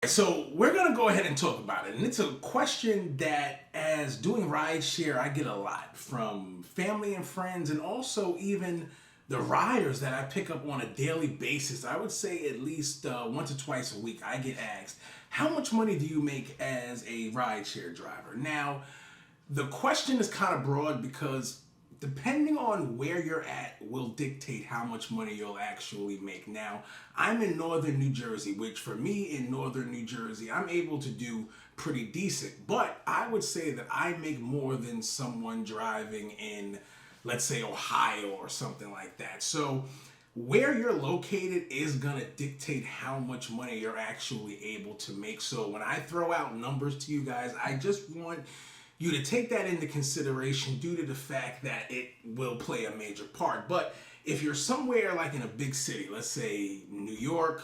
So we're gonna go ahead and talk about it, and it's a question that, as doing rideshare, I get a lot from family and friends, and also even the riders that I pick up on a daily basis. I would say at least once or twice a week, I get asked, "How much money do you make as a rideshare driver?" Now, the question is kind of broad because depending on where you're at will dictate how much money you'll actually make. Now, I'm in northern New Jersey, which for me in northern New Jersey, I'm able to do pretty decent. But I would say that I make more than someone driving in, let's say, Ohio or something like that. So, where you're located is going to dictate how much money you're actually able to make. So, when I throw out numbers to you guys, I just want you to take that into consideration due to the fact that it will play a major part. But if you're somewhere like in a big city, let's say New York,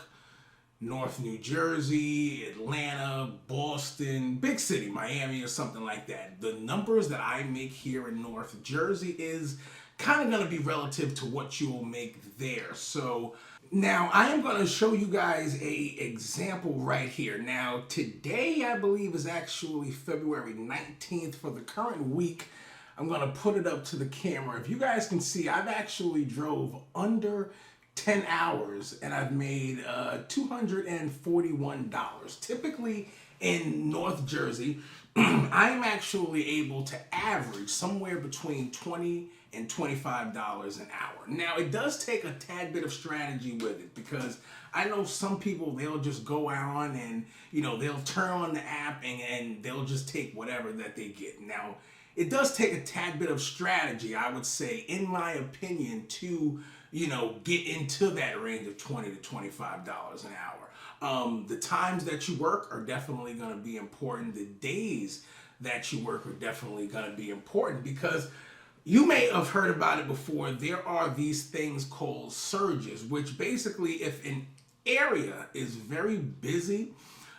North New Jersey, Atlanta, Boston, big city, Miami or something like that, the numbers that I make here in North Jersey is kind of going to be relative to what you will make there. So now I am going to show you guys a example right here. Now today I believe is actually February 19th for the current week. I'm going to put it up to the camera. If you guys can see, I've actually drove under 10 hours and I've made $241. Typically in North Jersey, I'm actually able to average somewhere between $20 and $25 an hour. Now, it does take a tad bit of strategy with it because I know some people, they'll just go on and, they'll turn on the app and they'll just take whatever that they get. Now, it does take a tad bit of strategy, I would say, in my opinion, to, get into that range of $20 to $25 an hour. The times that you work are definitely going to be important. The days that you work are definitely going to be important because you may have heard about it before. There are these things called surges, which basically, if an area is very busy,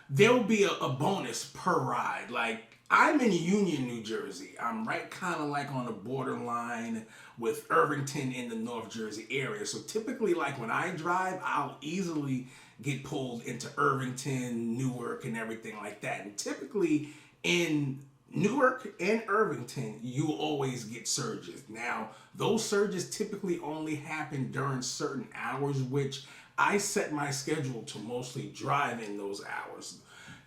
there'll be a bonus per ride. Like, I'm in Union, New Jersey. I'm right kind of like on the borderline with Irvington in the North Jersey area. So typically, like when I drive, I'll easily get pulled into Irvington, Newark, and everything like that. And typically in Newark and Irvington, you always get surges. Now, those surges typically only happen during certain hours, which I set my schedule to mostly drive in those hours.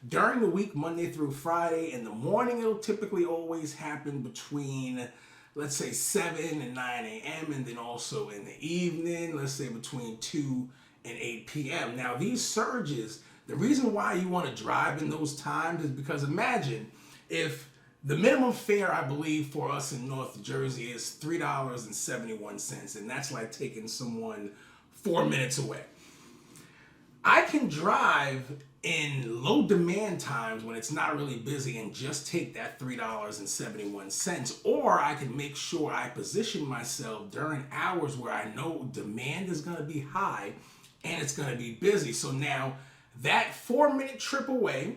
During the week, Monday through Friday, in the morning, it'll typically always happen between, let's say, 7 and 9 a.m. And then also in the evening, let's say between 2 and 8 p.m. Now, these surges, the reason why you want to drive in those times is because imagine if the minimum fare, I believe, for us in North Jersey is $3.71, and that's like taking someone 4 minutes away. I can drive in low demand times when it's not really busy and just take that $3.71, or I can make sure I position myself during hours where I know demand is going to be high and it's going to be busy. So now that 4 minute trip away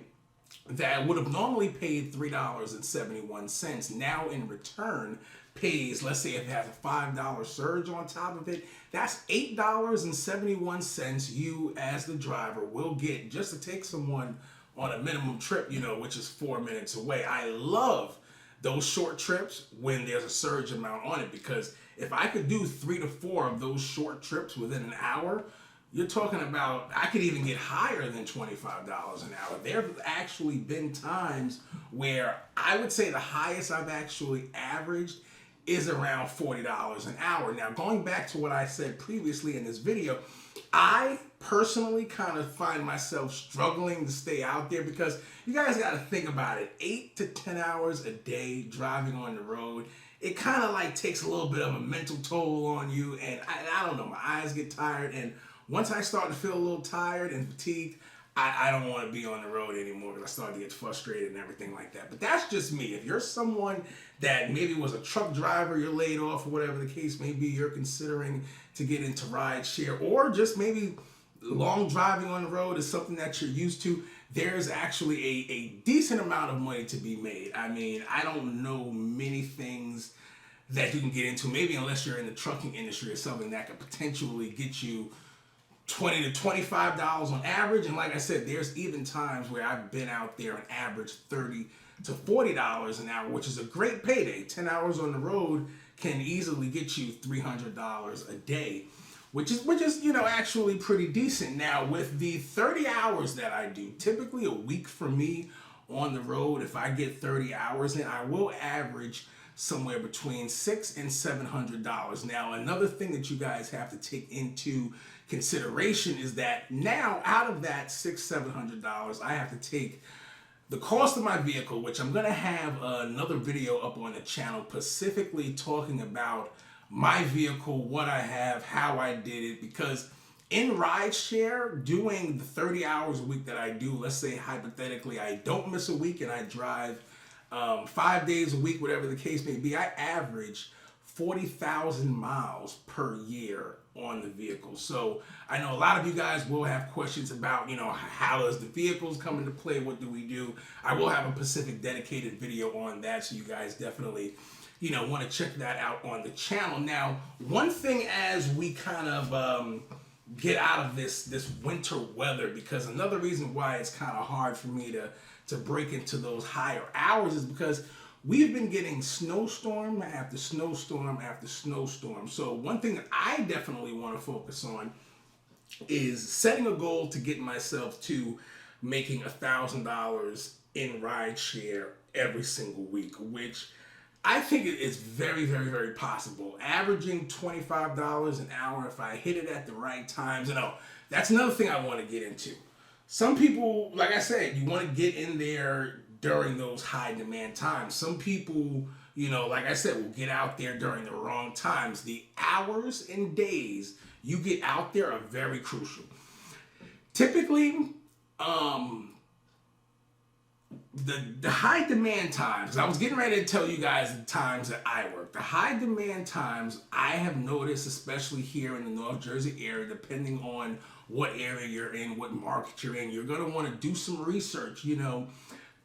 that would have normally paid $3.71 now in return pays, let's say if it has a $5 surge on top of it, that's $8.71 you as the driver will get just to take someone on a minimum trip, which is 4 minutes away. I love those short trips when there's a surge amount on it because if I could do 3 to 4 of those short trips within an hour, you're talking about, I could even get higher than $25 an hour. There have actually been times where I would say the highest I've actually averaged is around $40 an hour. Now, going back to what I said previously in this video, I personally kind of find myself struggling to stay out there because you guys got to think about it. 8 to 10 hours a day driving on the road, it kind of like takes a little bit of a mental toll on you. And I don't know, my eyes get tired. And once I start to feel a little tired and fatigued, I don't want to be on the road anymore because I start to get frustrated and everything like that. But that's just me. If you're someone that maybe was a truck driver, you're laid off or whatever the case may be, you're considering to get into ride share, or just maybe long driving on the road is something that you're used to, there's actually a decent amount of money to be made. I mean, I don't know many things that you can get into, maybe unless you're in the trucking industry or something that could potentially get you $20 to $25 on average. And like I said, there's even times where I've been out there and averaged $30 to $40 an hour, which is a great payday. 10 hours on the road can easily get you $300 a day, which is actually pretty decent. Now, with the 30 hours that I do, typically a week for me on the road, if I get 30 hours in, I will average somewhere between $600 and $700. Now, another thing that you guys have to take into consideration is that now out of that $600-700, I have to take the cost of my vehicle, which I'm going to have another video up on the channel specifically talking about my vehicle, what I have, how I did it, because in rideshare, doing the 30 hours a week that I do, let's say hypothetically I don't miss a week and I drive 5 days a week, whatever the case may be, I average 40,000 miles per year on the vehicle. So I know a lot of you guys will have questions about, how does the vehicles come into play? What do we do? I will have a specific dedicated video on that, so you guys definitely, want to check that out on the channel. Now, one thing as we kind of get out of this winter weather, because another reason why it's kind of hard for me to break into those higher hours is because we've been getting snowstorm after snowstorm after snowstorm. So one thing that I definitely want to focus on is setting a goal to get myself to making $1,000 in rideshare every single week, which I think it is very, very, very possible. Averaging $25 an hour if I hit it at the right times. That's another thing I want to get into. Some people, like I said, you want to get in there during those high demand times. Some people, like I said, will get out there during the wrong times. The hours and days you get out there are very crucial. Typically, the high demand times, I was getting ready to tell you guys the times that I work. The high demand times I have noticed, especially here in the North Jersey area, depending on what area you're in, what market you're in, you're going to want to do some research,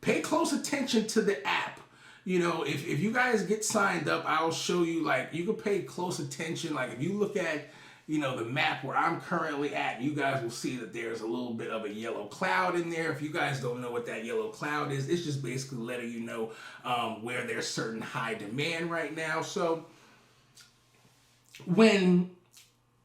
pay close attention to the app. If you guys get signed up, I'll show you, you can pay close attention. If you look at, the map where I'm currently at, you guys will see that there's a little bit of a yellow cloud in there. If you guys don't know what that yellow cloud is, it's just basically letting you know where there's certain high demand right now. So when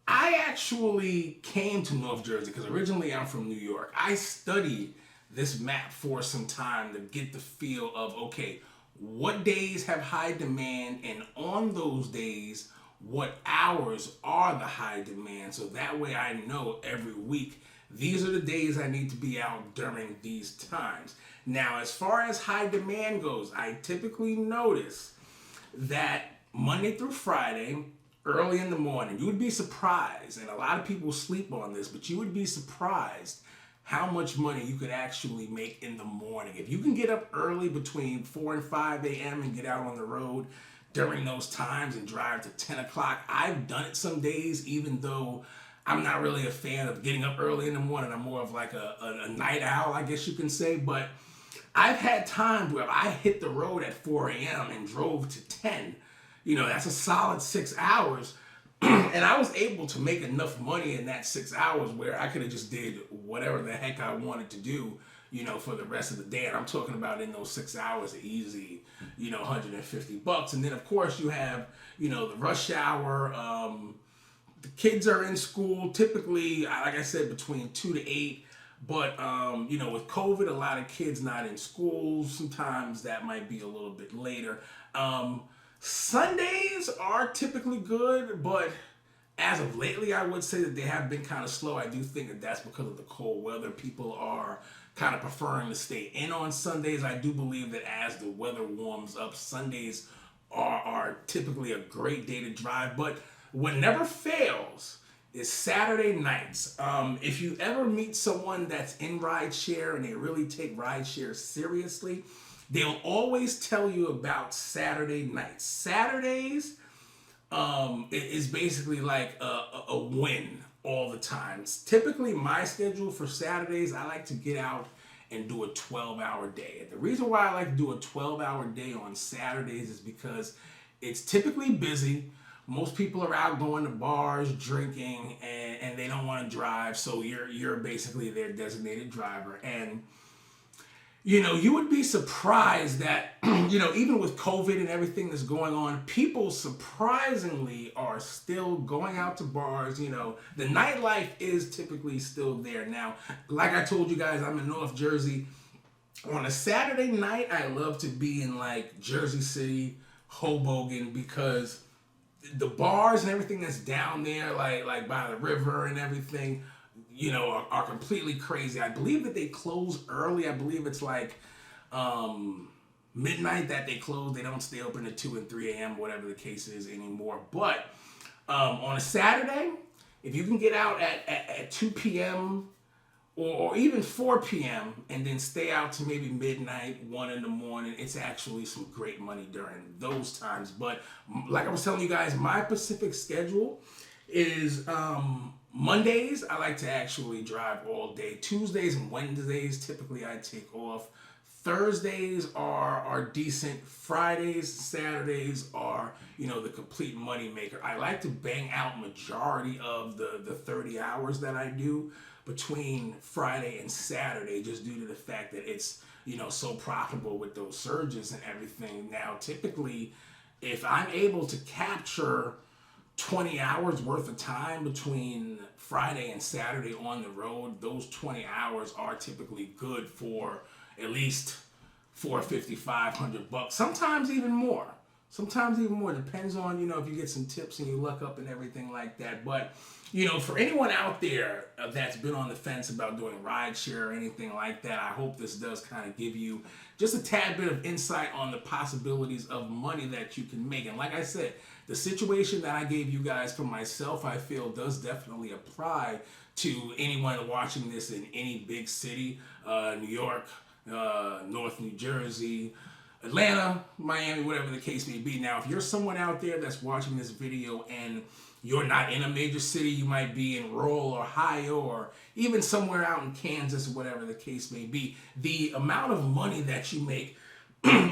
I actually came to North Jersey, because originally I'm from New York, I studied this map for some time to get the feel of, okay, what days have high demand, and on those days, what hours are the high demand, so that way I know every week these are the days I need to be out during these times. Now, as far as high demand goes, I typically notice that Monday through Friday, early in the morning, you would be surprised, and a lot of people sleep on this, but you would be surprised how much money you could actually make in the morning. If you can get up early between 4 and 5 a.m. and get out on the road during those times and drive to 10 o'clock, I've done it some days, even though I'm not really a fan of getting up early in the morning. I'm more of like a night owl, I guess you can say. But I've had times where I hit the road at 4 a.m. and drove to 10. That's a solid 6 hours. And I was able to make enough money in that 6 hours where I could have just did whatever the heck I wanted to do, for the rest of the day. And I'm talking about in those 6 hours, easy, $150. And then of course you have, the rush hour. The kids are in school, typically, like I said, between 2 to 8. But, with COVID, a lot of kids not in school. Sometimes that might be a little bit later. Sundays are typically good, but as of lately, I would say that they have been kind of slow. I do think that that's because of the cold weather. People are kind of preferring to stay in on Sundays. I do believe that as the weather warms up, Sundays are typically a great day to drive. But what never fails is Saturday nights. If you ever meet someone that's in rideshare and they really take rideshare seriously, they'll always tell you about Saturday nights. Saturdays is basically like a win all the time. Typically, my schedule for Saturdays, I like to get out and do a 12-hour day. And the reason why I like to do a 12-hour day on Saturdays is because it's typically busy, most people are out going to bars, drinking, and they don't want to drive. So you're basically their designated driver. And you would be surprised that, even with COVID and everything that's going on, people surprisingly are still going out to bars. The nightlife is typically still there. Now, like I told you guys, I'm in North Jersey. On a Saturday night, I love to be in like Jersey City, Hoboken, because the bars and everything that's down there, like by the river and everything, are completely crazy. I believe that they close early. I believe it's like midnight that they close. They don't stay open at 2 and 3 a.m., whatever the case is anymore. But on a Saturday, if you can get out at 2 p.m. or even 4 p.m. and then stay out to maybe midnight, 1 in the morning, it's actually some great money during those times. But like I was telling you guys, my Pacific schedule is Mondays, I like to actually drive all day. Tuesdays and Wednesdays, typically I take off. Thursdays are decent. Fridays, Saturdays are, the complete money maker. I like to bang out majority of the 30 hours that I do between Friday and Saturday, just due to the fact that it's, so profitable with those surges and everything. Now, typically, if I'm able to capture 20 hours worth of time between Friday and Saturday on the road, those 20 hours are typically good for at least $450, $500. Sometimes even more. Depends on, if you get some tips and you luck up and everything like that. But, for anyone out there that's been on the fence about doing rideshare or anything like that, I hope this does kind of give you just a tad bit of insight on the possibilities of money that you can make. And like I said, the situation that I gave you guys for myself, I feel does definitely apply to anyone watching this in any big city, New York, North New Jersey, Atlanta, Miami, whatever the case may be. Now, if you're someone out there that's watching this video and you're not in a major city, you might be in rural Ohio or even somewhere out in Kansas, whatever the case may be, the amount of money that you make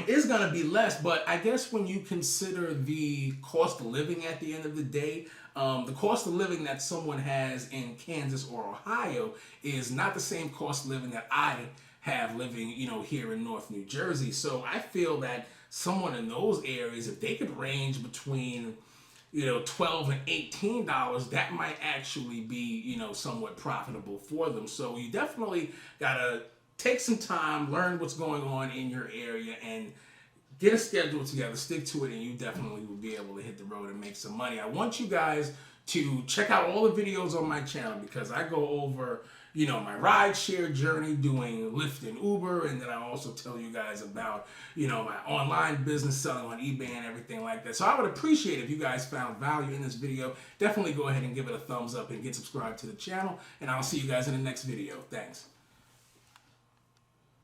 is going to be less. But I guess when you consider the cost of living at the end of the day, the cost of living that someone has in Kansas or Ohio is not the same cost of living that I have living, here in North New Jersey. So I feel that someone in those areas, if they could range between, $12 and $18, that might actually be, somewhat profitable for them. So you definitely gotta take some time, learn what's going on in your area, and get a schedule together, stick to it, and you definitely will be able to hit the road and make some money. I want you guys to check out all the videos on my channel because I go over, my rideshare journey doing Lyft and Uber, and then I also tell you guys about, my online business selling on eBay and everything like that. So I would appreciate if you guys found value in this video. Definitely go ahead and give it a thumbs up and get subscribed to the channel, and I'll see you guys in the next video. Thanks.